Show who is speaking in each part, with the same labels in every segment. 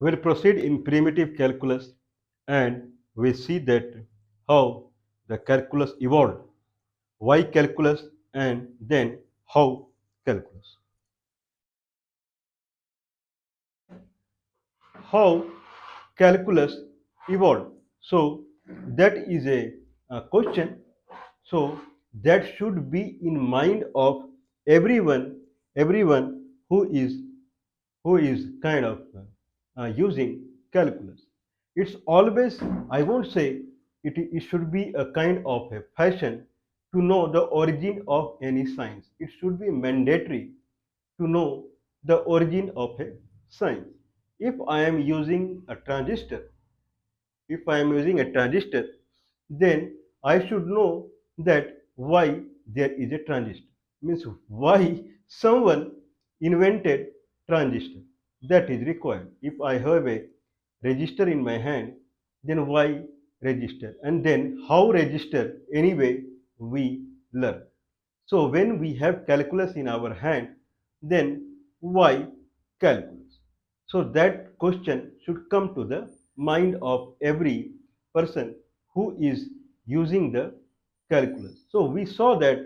Speaker 1: We'll proceed in primitive calculus and we see that how the calculus evolved, why calculus and then how calculus. How calculus evolved. So that is a question. So that should be in mind of everyone who is kind of using calculus. It's always, I won't say it should be a kind of a fashion to know the origin of any science. It should be mandatory to know the origin of a science. If I am using a transistor, if I am using a transistor, then I should know that why there is a transistor. Means why someone invented transistor. That is required. If I have a register in my hand, then why register? And then how register? Anyway, we learn. So when we have calculus in our hand, then why calculus? So that question should come to the mind of every person who is using the calculus. So we saw that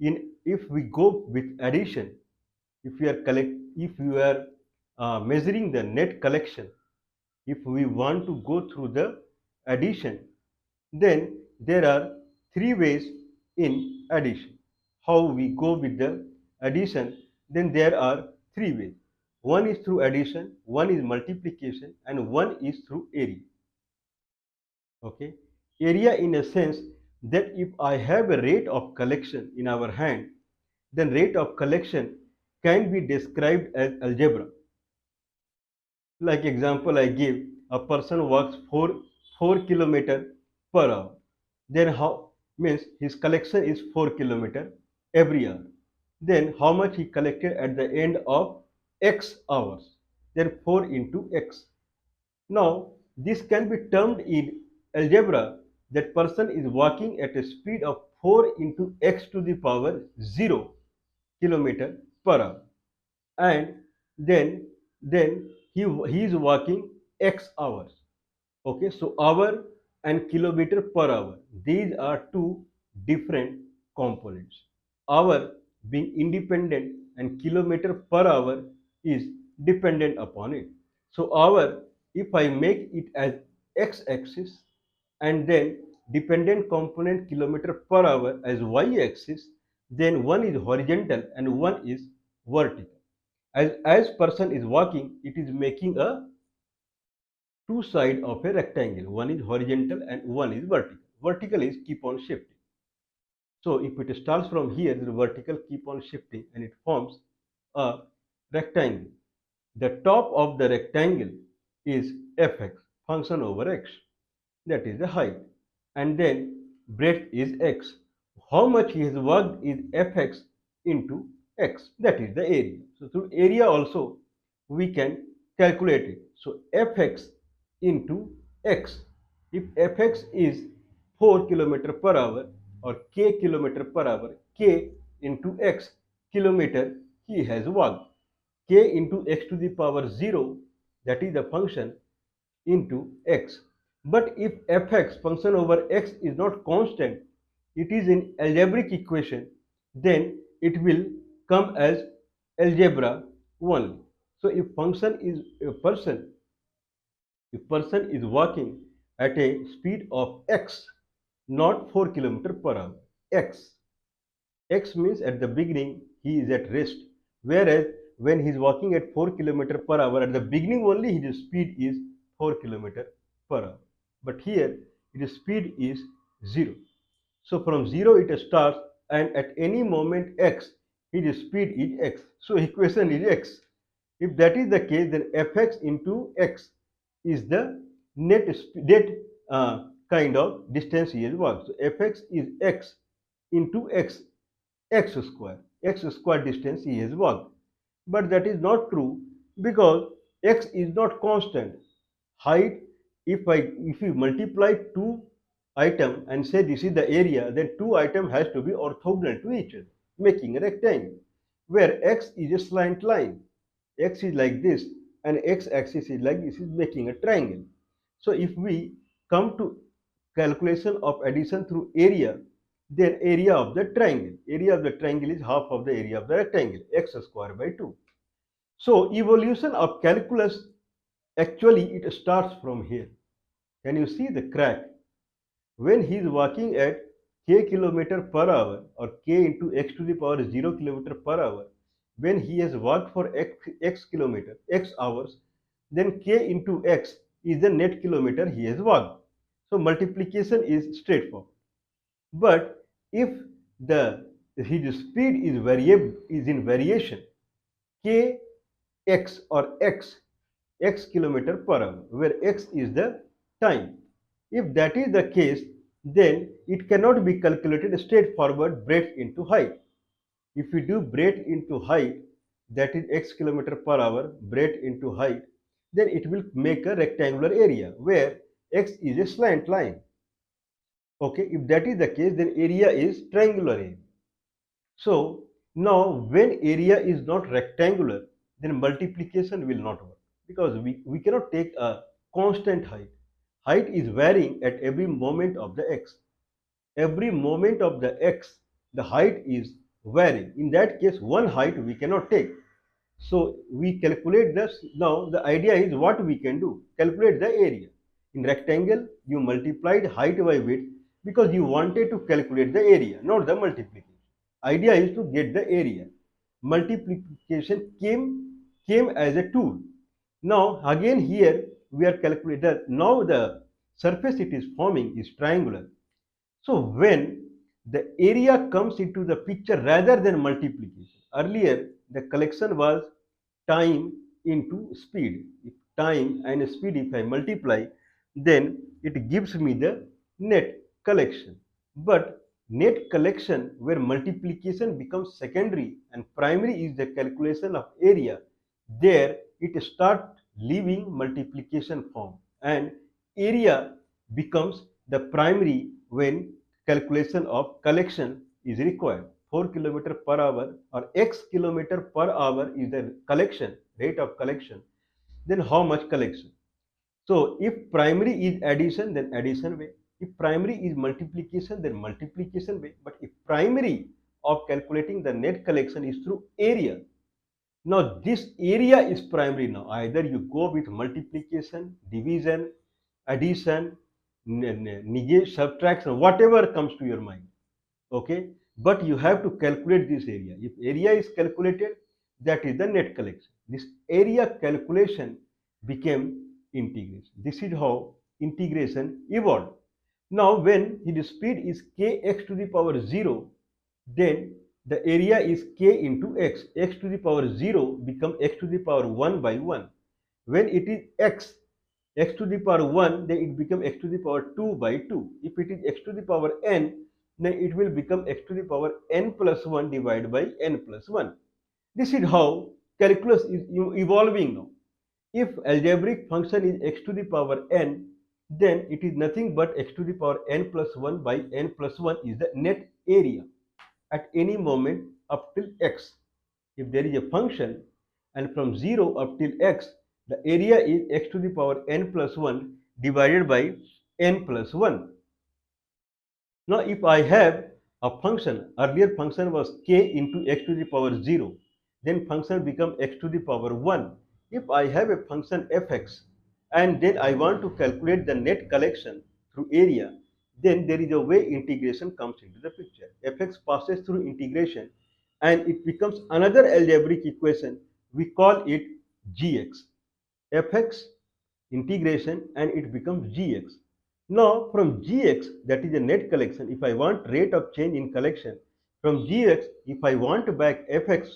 Speaker 1: in if we go with addition, if we are measuring the net collection, if we want to go through the addition, then there are three ways in addition. How we go with the addition, then there are three ways. One is through addition, one is multiplication, and one is through area. Okay, area in a sense that if I have a rate of collection in our hand, then rate of collection can be described as algebra. Like example I give, a person walks 4 kilometer per hour. Then how means his collection is 4 kilometer every hour. Then how much he collected at the end of X hours? Then 4 into X. Now this can be termed in algebra that person is walking at a speed of 4 into X to the power 0 kilometer per hour, and then he is walking X hours. Okay, so hour and kilometer per hour, these are two different components. Hour being independent and kilometer per hour is dependent upon it. So hour, if I make it as x axis and then dependent component kilometer per hour as y axis, then one is horizontal and one is vertical. As person is walking, it is making a two sides of a rectangle. One is horizontal and one is vertical. Vertical is keep on shifting. So if it starts from here, the vertical keep on shifting and it forms a rectangle. The top of the rectangle is fx, function over x. That is the height. And then breadth is x. How much he has worked is fx into x. That is the area. So through area also we can calculate it. So fx into x. If fx is 4 kilometer per hour or k kilometer per hour, k into x kilometer he has walked. K into x to the power 0, that is the function, into x. But if fx, function over x, is not constant, it is in algebraic equation, then it will come as algebra only. So if function is a person, if person is walking at a speed of x, not 4 kilometer per hour, x. X means at the beginning he is at rest, whereas when he is walking at 4 kilometer per hour, at the beginning only his speed is 4 kilometer per hour. But here his speed is 0. So from 0 it starts, and at any moment x, his speed is x. So equation is x. If that is the case, then fx into x is the kind of distance he has walked. So fx is x into x, x square distance he has walked. But that is not true because x is not constant. Height, if you multiply two item and say this is the area, then two item has to be orthogonal to each other, making a rectangle, where x is a slant line. X is like this and x-axis is like this is making a triangle. So if we come to calculation of addition through area, then area of the triangle is half of the area of the rectangle, x square by 2. So evolution of calculus, actually it starts from here. Can you see the crack? When he is walking at k kilometer per hour, or k into x to the power 0 kilometer per hour, when he has walked for x kilometer, x hours, then k into x is the net kilometer he has walked. So multiplication is straightforward. But if the his speed is variable, is in variation, k x or x kilometer per hour, where x is the time. If that is the case, then it cannot be calculated straightforward breadth into height. If we do breadth into height, that is x kilometer per hour, breadth into height, then it will make a rectangular area where x is a slant line. Okay, if that is the case, then area is triangular area. So now when area is not rectangular, then multiplication will not work, because we cannot take a constant height. Height is varying at every moment of the x. Every moment of the x, the height is varying. In that case, one height we cannot take. So we calculate this. Now the idea is what we can do. Calculate the area. In rectangle, you multiplied height by width because you wanted to calculate the area, not the multiplication. Idea is to get the area. Multiplication came as a tool. Now again here we are calculating. Now the surface it is forming is triangular. So when the area comes into the picture rather than multiplication, earlier the collection was time into speed. If time and speed if I multiply, then it gives me the net collection. But net collection where multiplication becomes secondary and primary is the calculation of area, there it starts leaving multiplication form, and area becomes the primary when calculation of collection is required. 4 kilometer per hour or x kilometer per hour is the collection, rate of collection. Then how much collection? So if primary is addition, then addition way. If primary is multiplication, then multiplication way. But if primary of calculating the net collection is through area, now this area is primary now. Either you go with multiplication, division, addition, negation, subtraction, whatever comes to your mind. Okay, but you have to calculate this area. If area is calculated, that is the net collection. This area calculation became integration. This is how integration evolved. Now when the speed is kx to the power 0, then the area is k into x. X to the power 0 become x to the power 1 by 1. When it is x to the power 1, then it becomes x to the power 2 by 2. If it is x to the power n, then it will become x to the power n plus 1 divided by n plus 1. This is how calculus is evolving now. If algebraic function is x to the power n, then it is nothing but x to the power n plus 1 by n plus 1 is the net area at any moment up till x. If there is a function and from 0 up till x, the area is x to the power n plus 1 divided by n plus 1. Now if I have a function, earlier function was k into x to the power 0, then function become x to the power 1. If I have a function fx and then I want to calculate the net collection through area, then there is a way integration comes into the picture. Fx passes through integration and it becomes another algebraic equation. We call it gx. Fx integration and it becomes gx. Now from gx, that is a net collection, if I want rate of change in collection, from gx, if I want back fx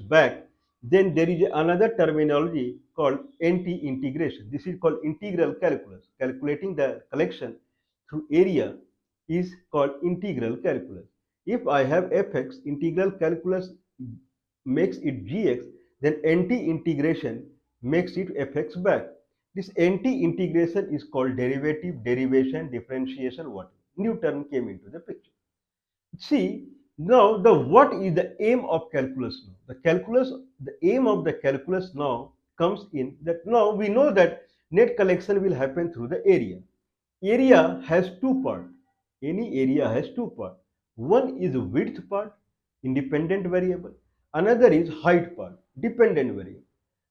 Speaker 1: back, then there is another terminology called anti-integration. This is called integral calculus. Calculating the collection through area is called integral calculus. If I have fx, integral calculus makes it gx, then anti-integration makes it fx back. This anti-integration is called derivative, derivation, differentiation, what new term came into the picture. See, now the what is the aim of calculus now? The aim of the calculus now comes in that now we know that net collection will happen through the area. Area has two parts. Any area has two parts. One is width part, independent variable. Another is height part, dependent variable.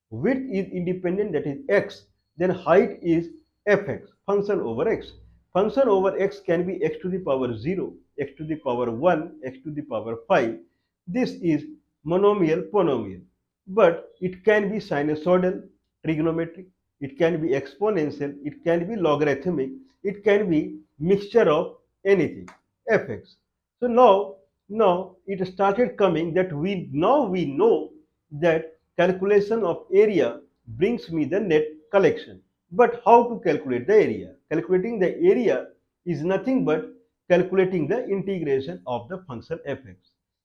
Speaker 1: Width is independent, that is x. Then height is fx, function over x. Function over x can be x to the power 0, x to the power 1, x to the power 5. This is monomial, ponomial. But it can be sinusoidal, trigonometric, it can be exponential, it can be logarithmic, it can be mixture of anything, fx. So now it started coming that we know that calculation of area brings me the net collection. But how to calculate the area? Calculating the area is nothing but calculating the integration of the function fx.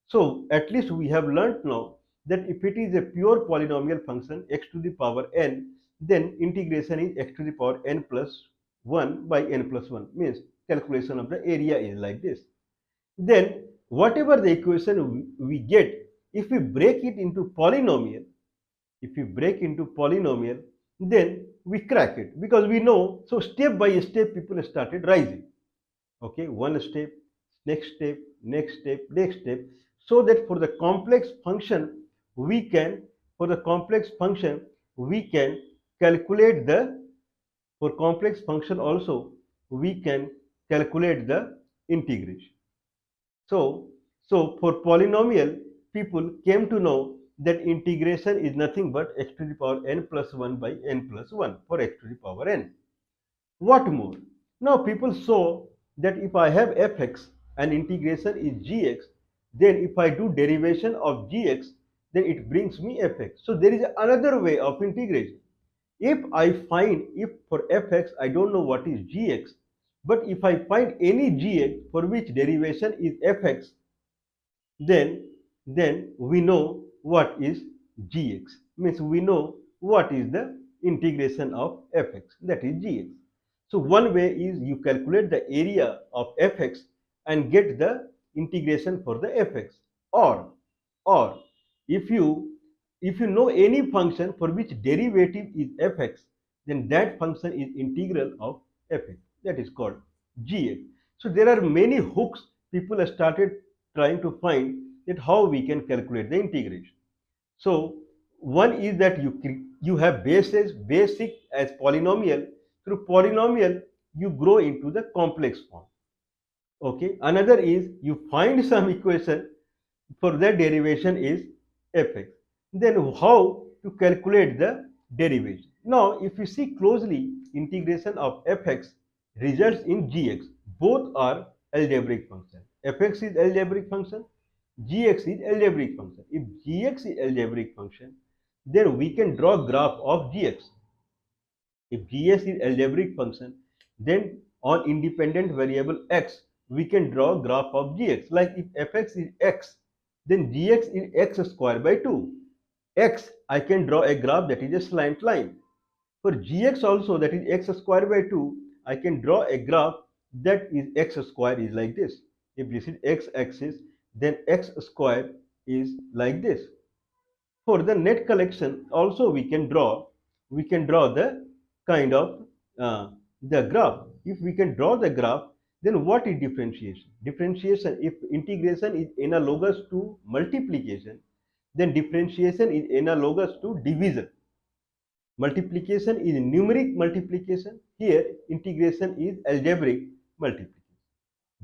Speaker 1: So at least we have learnt now that if it is a pure polynomial function x to the power n, then integration is x to the power n plus 1 by n plus 1, means calculation of the area is like this. Then whatever the equation we get, if we break it into polynomial, then we crack it because we know. So step by step people started rising. Okay, one step, next step, next step, next step, so that for the complex function we can, we can calculate the, for complex function also we can calculate the integration. So, so for polynomial, people came to know that integration is nothing but x to the power n plus 1 by n plus 1 for x to the power n. What more? Now people saw that if I have fx and integration is gx, then if I do derivation of gx, then it brings me fx. So there is another way of integration. If for fx I don't know what is gx, but if I find any gx for which derivation is fx, then we know what is gx, means we know what is the integration of fx, that is gx. So one way is you calculate the area of fx and get the integration for the fx, or if you know any function for which derivative is fx, then that function is integral of fx, that is called gx. So there are many hooks people started trying to find that how we can calculate the integration. So one is that you have basic as polynomial. Through polynomial you grow into the complex form. Okay, another is you find some equation for that derivation is fx. Then how to calculate the derivation? Now if you see closely, integration of fx results in gx. Both are algebraic function. Fx is algebraic function, gx is algebraic function. If gx is algebraic function, then we can draw graph of gx. If gx is algebraic function, then on independent variable x, we can draw graph of gx. Like if fx is x, then gx is x square by 2. X, I can draw a graph that is a slant line. For gx also, that is x square by 2, I can draw a graph that is x square is like this. If this is x axis, then x square is like this. For the net collection also we can draw the kind of the graph. If we can draw the graph, then what is differentiation? Differentiation, if integration is analogous to multiplication, then differentiation is analogous to division. Multiplication is numeric multiplication, here integration is algebraic multiplication.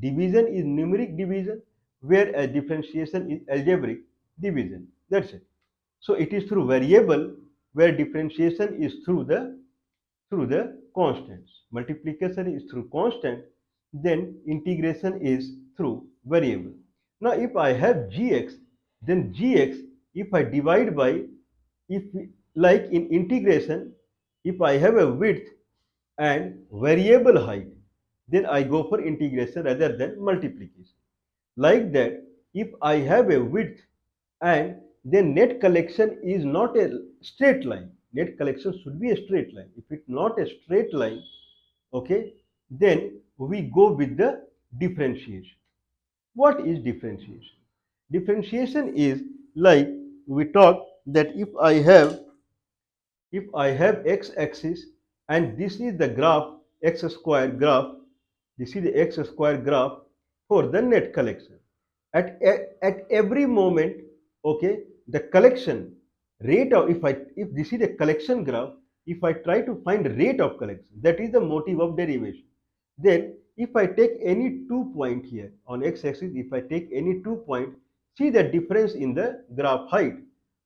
Speaker 1: Division is numeric division, whereas differentiation is algebraic division. That's it. So it is through variable, where differentiation is through the constants. Multiplication is through constant, then integration is through variable. Now if I have gx, then gx, if I divide by, if like in integration, if I have a width and variable height, then I go for integration rather than multiplication. Like that, if I have a width and then net collection is not a straight line, net collection should be a straight line. If it's not a straight line, okay, then we go with the differentiation. What is differentiation? Differentiation is like we talk that if I have If I have x-axis and this is the graph x square graph, this is the x square graph for the net collection. At every moment, okay, the collection rate of if this is a collection graph, if I try to find rate of collection, that is the motive of derivation. Then if I take any 2 point here on x-axis, if I take any 2 point, see the difference in the graph height.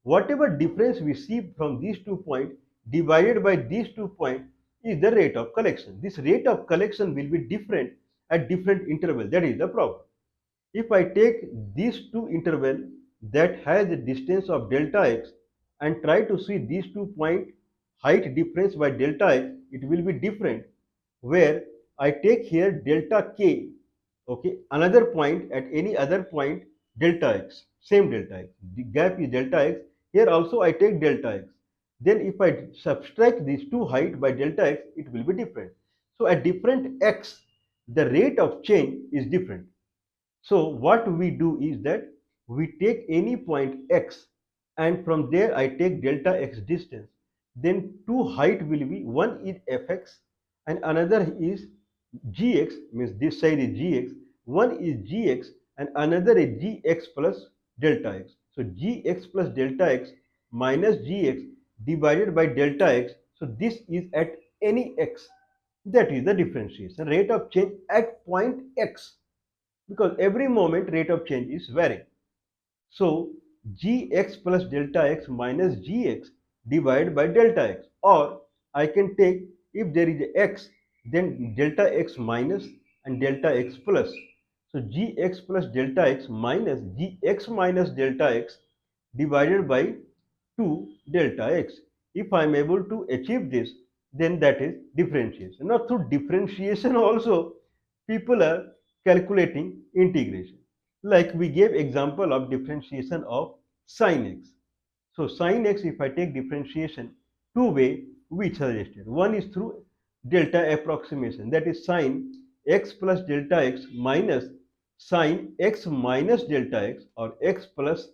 Speaker 1: Whatever difference we see from these 2 points divided by these 2 points is the rate of collection. This rate of collection will be different at different intervals. That is the problem. If I take these two intervals that has a distance of delta x and try to see these 2 point height difference by delta x, it will be different, where I take here delta k, okay, another point at any other point delta x, same delta x, the gap is delta x, here also I take delta x. Then if I subtract these two height by delta x, it will be different. So at different x, the rate of change is different. So what we do is that we take any point x and from there I take delta x distance. Then two height will be, one is fx and another is gx, means this side is gx, one is gx and another is gx plus delta x. So gx plus delta x minus gx divided by delta x. So this is at any x. That is the differentiation rate of change at point x, because every moment rate of change is varying. So gx plus delta x minus gx divided by delta x, or I can take, if there is a x, then delta x minus and delta x plus. So gx plus delta x minus gx minus delta x divided by 2 delta x. If I am able to achieve this, then that is differentiation. Now through differentiation also people are calculating integration. Like we gave example of differentiation of sin x. So sin x, if I take differentiation, two way we suggested. One is through delta approximation, that is sin x plus delta x minus sin x minus delta x, or x plus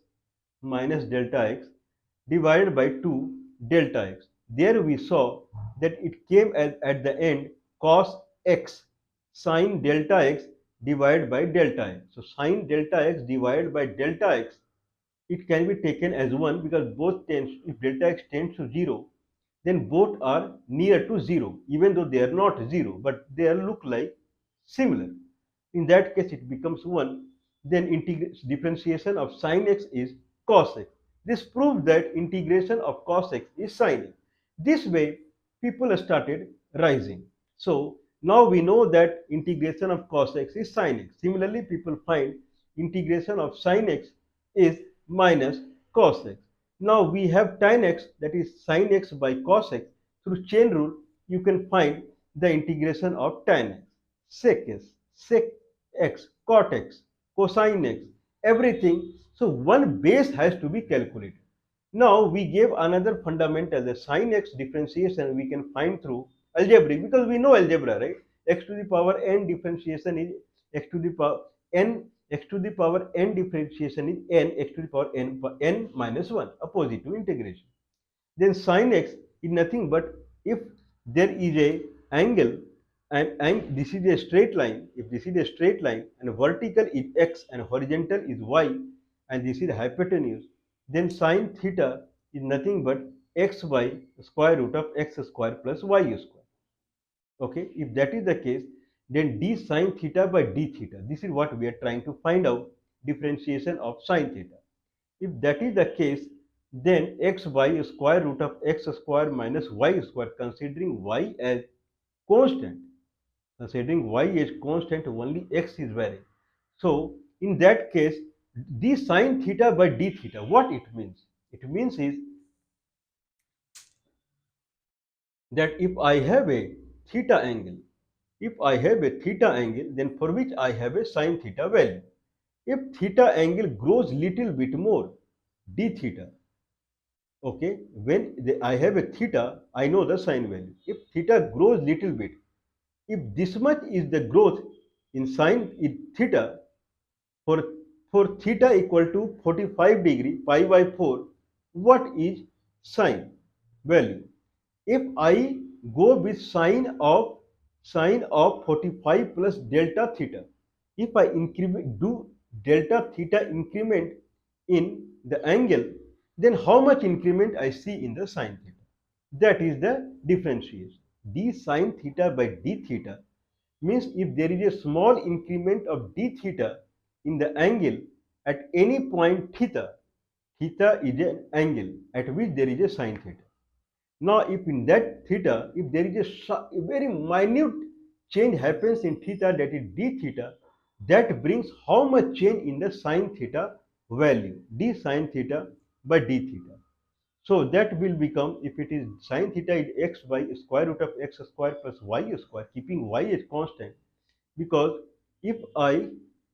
Speaker 1: minus delta x divided by 2 delta x. There we saw that it came at the end cos x sine delta x divided by delta x. So sine delta x divided by delta x, it can be taken as 1 because both tends, if delta x tends to 0, then both are near to 0, even though they are not 0, but they look like similar. In that case, it becomes 1. Then differentiation of sin x is cos x. This proves that integration of cos x is sin x. This way, people started rising. So now we know that integration of cos x is sin x. Similarly, people find integration of sin x is minus cos x. Now we have tan x, that is sin x by cos x. Through chain rule, you can find the integration of tan x, sec x, sec x, cot x, cosine x, everything. So one base has to be calculated. Now we gave another fundamental, the sin x differentiation we can find through algebraic, because we know algebra, right? X to the power n differentiation is x to the power n, x to the power n differentiation is n, x to the power n minus 1, a positive integration. Then sin x is nothing but, if there is a angle and this is a straight line, if this is a straight line and vertical is x and horizontal is y and this is hypotenuse, then sin theta is nothing but x by square root of x square plus y square. Okay, if that is the case, then d sin theta by d theta, this is what we are trying to find out, differentiation of sin theta. If that is the case, then x by square root of x square minus y square, considering y as constant, only x is varying. So in that case, d sin theta by d theta, what it means? It means is that if I have a theta angle, then for which I have a sin theta value. If theta angle grows little bit more, d theta, okay, when I have a theta, I know the sine value. If theta grows little bit, if this much is the growth in sine in theta, for theta equal to 45 degree pi by 4, what is sine value? if I go with sine of 45 plus delta theta, if I do delta theta increment in the angle, then how much increment I see in the sine theta? That is the differentiation. D sine theta by d theta means if there is a small increment of d theta in the angle at any point theta, theta is an angle at which there is a sine theta. Now, if in that theta, if there is a very minute change happens in theta, that is d theta, that brings how much change in the sine theta value, d sine theta by d theta. So that will become, if it is sine theta is x by square root of x square plus y square, keeping y as constant, because if I,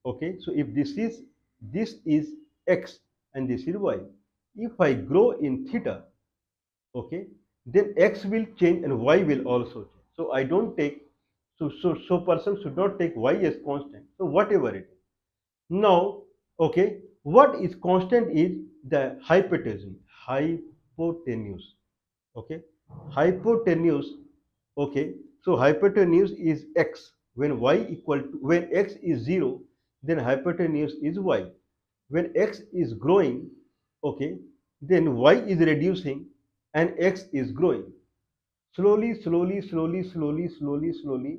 Speaker 1: okay, so if this is x and this is y, if I grow in theta, okay, then x will change and y will also change. So I don't take, so person should not take y as constant, so whatever it is. Now, okay, what is constant is the hypotenuse, okay, hypotenuse, okay, so hypotenuse is x when y equal to, when x is 0, then hypotenuse is y. When x is growing, okay, then y is reducing and x is growing. Slowly, slowly, slowly, slowly, slowly, slowly,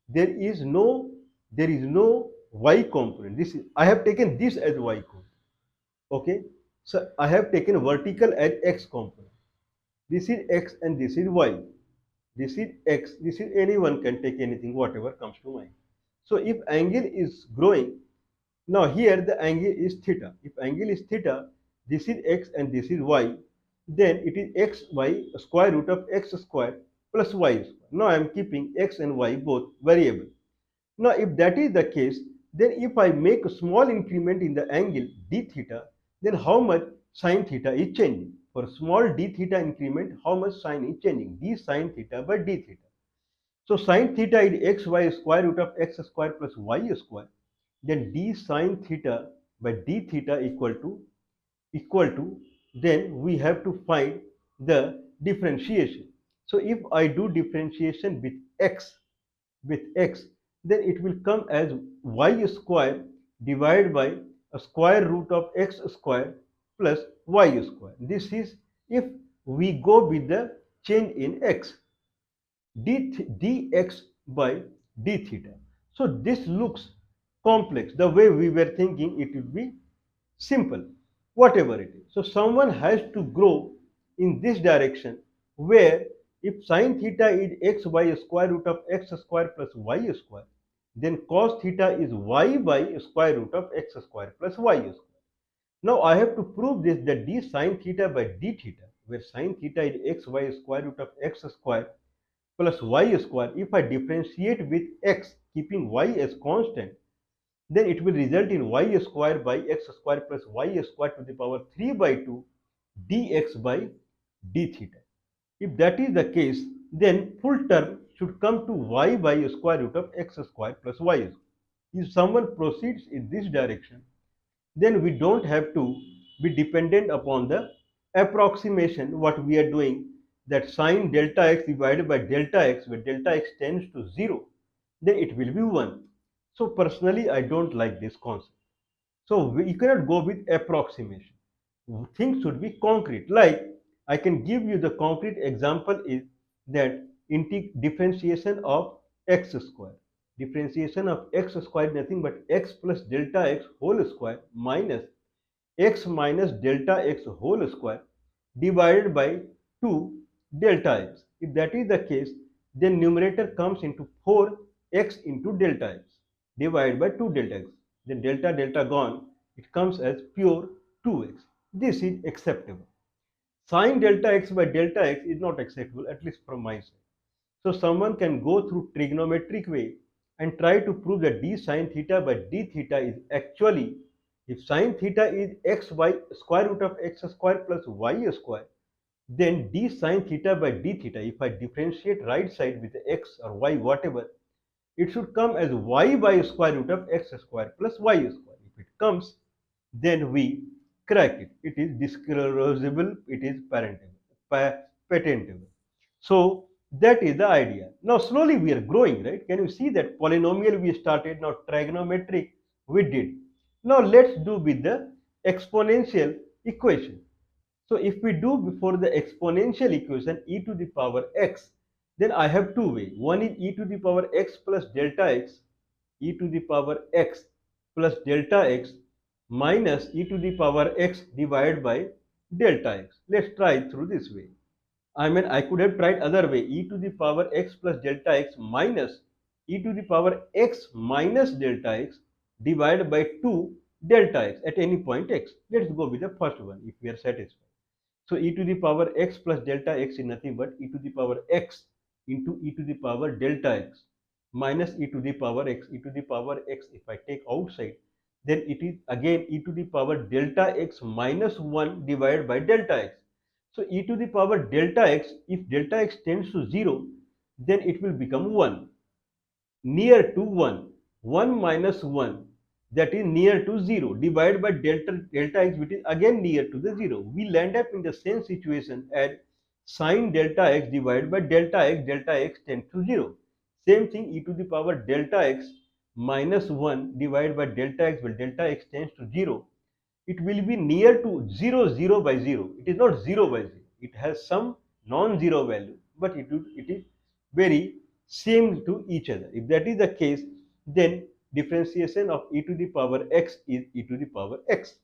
Speaker 1: there is no, there is no y component. This is, I have taken this as y component, okay, so I have taken vertical as x component. This is x and this is y. This is x, this is, anyone can take anything, whatever comes to mind. So if angle is growing, now here the angle is theta. If angle is theta, this is x and this is y, then it is x by square root of x square plus y square. Now I am keeping x and y both variable. Now if that is the case, then if I make a small increment in the angle d theta, then how much sine theta is changing? For small d theta increment, how much sine is changing? D sine theta by d theta. So sine theta is x by square root of x square plus y square. Then d sine theta by d theta equal to, then we have to find the differentiation. So if I do differentiation with x, then it will come as y square divided by a square root of x square plus y square. This is if we go with the change in x, dx by d theta. So this looks complex. The way we were thinking, it will be simple, whatever it is. So someone has to grow in this direction, where if sine theta is x by square root of x square plus y square, then cos theta is y by square root of x square plus y square. Now I have to prove this, that d sine theta by d theta, where sine theta is x by square root of x square plus y square, if I differentiate with x keeping y as constant, then it will result in y square by x square plus y square to the power 3 by 2 dx by d theta. If that is the case, then full term should come to y by square root of x square plus y square. If someone proceeds in this direction, then we don't have to be dependent upon the approximation what we are doing, that sine delta x divided by delta x, where delta x tends to 0, then it will be 1. So personally I don't like this concept. So you cannot go with approximation. Things should be concrete. Like I can give you the concrete example is that differentiation of x square. Differentiation of x square is nothing but x plus delta x whole square minus x minus delta x whole square divided by 2 delta x. If that is the case, then numerator comes into 4x into delta x divided by 2 delta x. Then delta delta gone, it comes as pure 2x. This is acceptable. Sine delta x by delta x is not acceptable, at least from my side. So someone can go through trigonometric way and try to prove that d sine theta by d theta is actually, if sine theta is x by square root of x square plus y square, then d sine theta by d theta, if I differentiate right side with x or y whatever, it should come as y by square root of x square plus y square. If it comes, then we crack it. It is disclosable, it is patentable. So that is the idea. Now slowly we are growing, right? Can you see that polynomial we started, now trigonometric we did. Now let's do with the exponential equation. So if we do before the exponential equation e to the power x, then I have two ways. One is e to the power x plus delta x, e to the power x plus delta x minus e to the power x divided by delta x. Let's try through this way. I mean, I could have tried other way, e to the power x plus delta x minus e to the power x minus delta x divided by 2 delta x at any point x. Let's go with the first one if we are satisfied. So e to the power x plus delta x is nothing but e to the power x into e to the power delta x minus e to the power x. E to the power x, if I take outside, then it is again e to the power delta x minus 1 divided by delta x. So e to the power delta x, if delta x tends to 0, then it will become 1, near to 1. 1 minus 1, that is near to 0, divided by delta x, which is again near to the 0. We land up in the same situation as sine delta x divided by delta x tends to 0. Same thing, e to the power delta x minus 1 divided by delta x, well, delta x tends to 0. It will be near to 0, 0 by 0. It is not 0 by 0. It has some non-zero value, but it is very same to each other. If that is the case, then differentiation of e to the power x is e to the power x.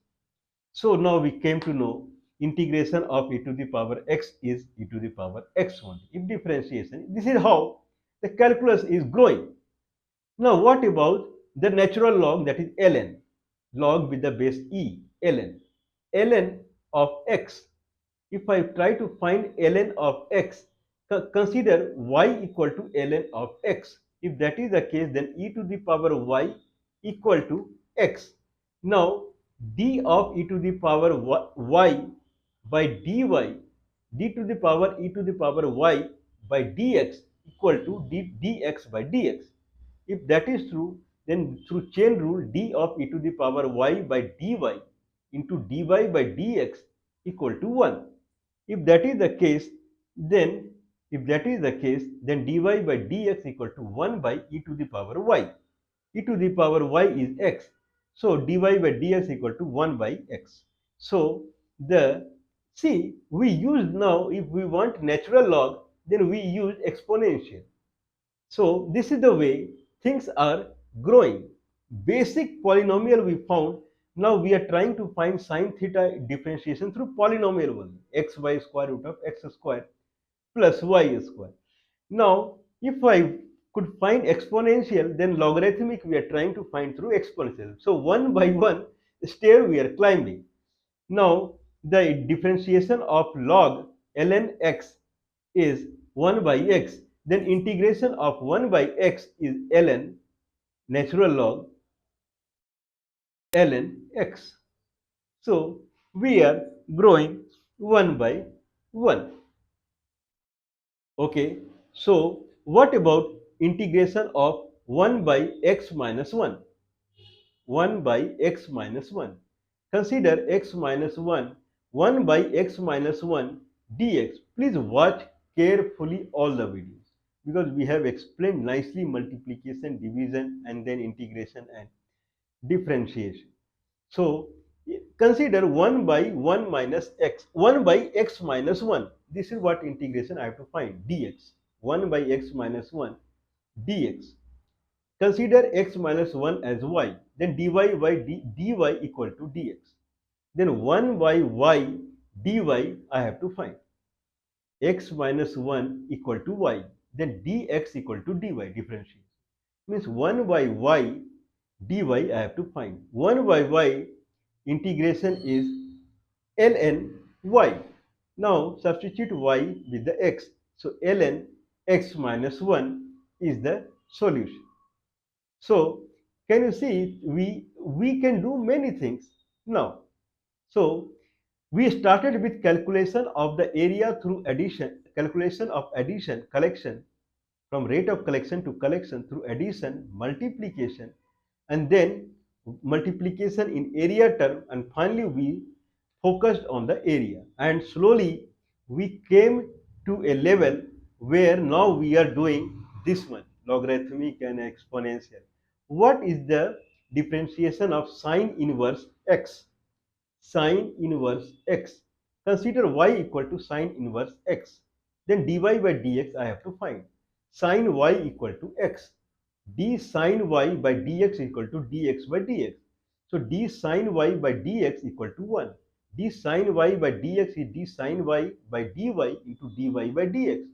Speaker 1: So now we came to know integration of e to the power x is e to the power x only. If differentiation, this is how the calculus is growing. Now what about the natural log, that is ln, log with the base e, ln, ln of x. If I try to find ln of x, consider y equal to ln of x. If that is the case, then e to the power y equal to x. Now d of e to the power y by dy, d to the power e to the power y by dx equal to dx by dx. If that is true, then through chain rule, d of e to the power y by dy into dy by dx equal to 1. If that is the case, then dy by dx equal to 1 by e to the power y. E to the power y is x. So dy by dx equal to 1 by x. So we use now, if we want natural log, then we use exponential. So this is the way things are growing. Basic polynomial we found. Now we are trying to find sine theta differentiation through polynomial only. X by square root of x square plus y square. Now if I could find exponential, then logarithmic we are trying to find through exponential. So one by one stair we are climbing. Now the differentiation of log ln x is 1 by x, then integration of 1 by x is ln natural log ln x. So we are growing 1 by 1. Okay, so what about integration of 1 by x minus 1? 1 by x minus 1. Consider x minus 1, 1 by x minus 1 dx. Please watch carefully all the videos, because we have explained nicely multiplication, division, and then integration and differentiation. So consider 1 by 1 minus x, 1 by x minus 1. This is what integration I have to find, dx. 1 by x minus 1 dx. Consider x minus 1 as y, then dy by dy equal to dx. Then 1 by y dy I have to find. X minus 1 equal to y, then dx equal to dy, differentiation. Means 1 by y dy I have to find. 1 by y integration is ln y. Now substitute y with the x. So ln x minus 1 is the solution. So can you see, we can do many things now. So we started with calculation of the area through addition, calculation of addition, collection, from rate of collection to collection through addition, multiplication, and then multiplication in area term, and finally we focused on the area, and slowly we came to a level where now we are doing this one, logarithmic and exponential. What is the differentiation of sine inverse x? Sine inverse x. Consider y equal to sine inverse x. Then dy by dx I have to find. Sine y equal to x. D sine y by dx equal to dx by dx. So d sine y by dx equal to 1. D sine y by dx is d sine y by dy into dy by dx.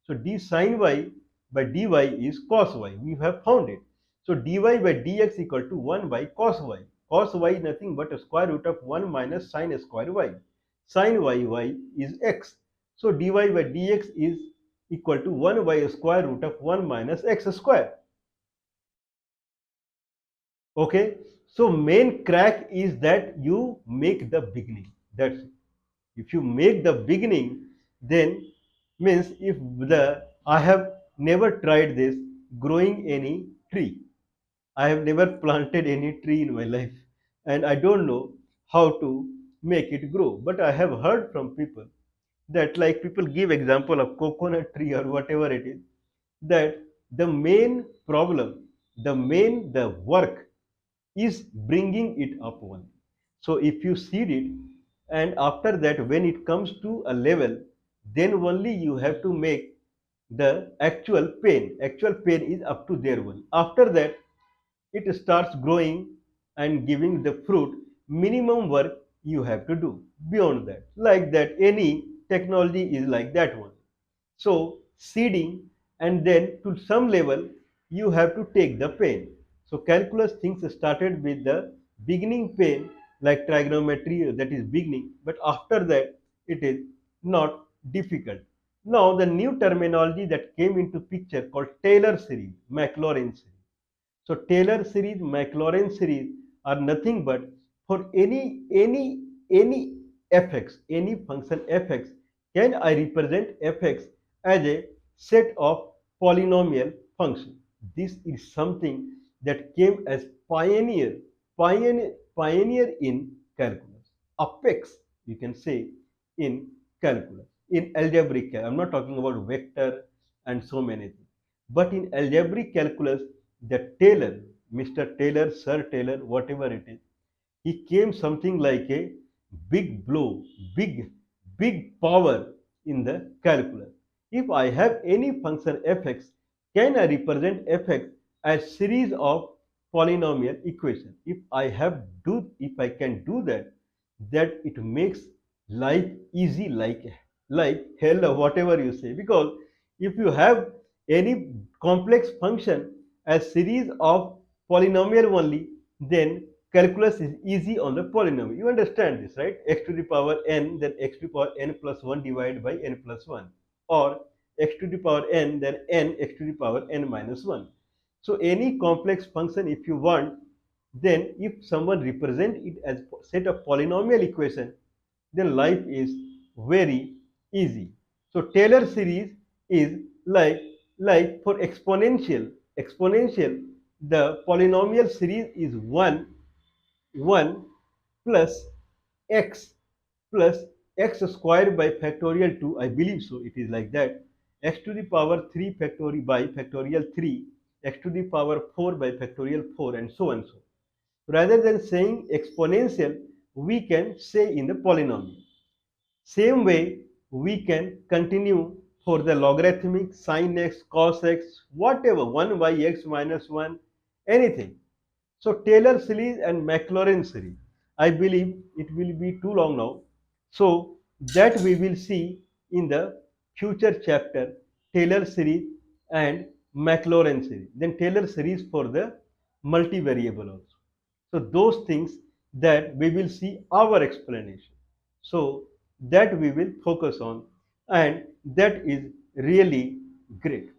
Speaker 1: So d sine y by dy is cos y. We have found it. So dy by dx equal to 1 by cos y. Cos y is nothing but a square root of 1 minus sine square y. Sine y is x. So dy by dx is equal to 1 by square root of 1 minus x square. Okay. So main crack is that you make the beginning. That's it. If you make the beginning, then means if the I have never tried this growing any tree. I have never planted any tree in my life and I don't know how to make it grow. But I have heard from people that like people give example of coconut tree or whatever it is, that the main problem, the work is bringing it up only. So if you seed it and after that when it comes to a level, then only you have to make the actual pain. Actual pain is up to there one. After that it starts growing and giving the fruit. Minimum work you have to do beyond that. Like that, any technology is like that one. So seeding and then to some level you have to take the pain. So calculus things started with the beginning pain like trigonometry that is beginning, but after that it is not difficult. Now the new terminology that came into picture called Taylor series, Maclaurin series. So Taylor series, Maclaurin series are nothing but for any fx, any function fx, can I represent fx as a set of polynomial function. This is something that came as pioneer in calculus. Apex, you can say, in calculus. In algebraic, I'm not talking about vector and so many things. But in algebraic calculus, the Taylor, Mr. Taylor, Sir Taylor, whatever it is, he came something like a big blow, big power in the calculus. If I have any function fx, can I represent fx as series of polynomial equation? If I can do that, that it makes life easy like hell or whatever you say. Because if you have any complex function as series of polynomial only, then calculus is easy on the polynomial. You understand this, right? X to the power n, then x to the power n plus 1 divided by n plus 1, or x to the power n, then n x to the power n minus 1. So any complex function if you want, then if someone represent it as set of polynomial equation, then life is very easy. So Taylor series is like for exponential, the polynomial series is 1 plus x plus x squared by factorial 2. I believe so, it is like that. X to the power 3 factorial by factorial 3, x to the power 4 by factorial 4, and so on. So rather than saying exponential, we can say in the polynomial. Same way, we can continue for the logarithmic, sin x, cos x, whatever, 1 by x minus 1, anything. So Taylor series and Maclaurin series, I believe it will be too long now. So that we will see in the future chapter, Taylor series and Maclaurin series. Then Taylor series for the multivariable also. So those things that we will see our explanation. So that we will focus on, and that is really great.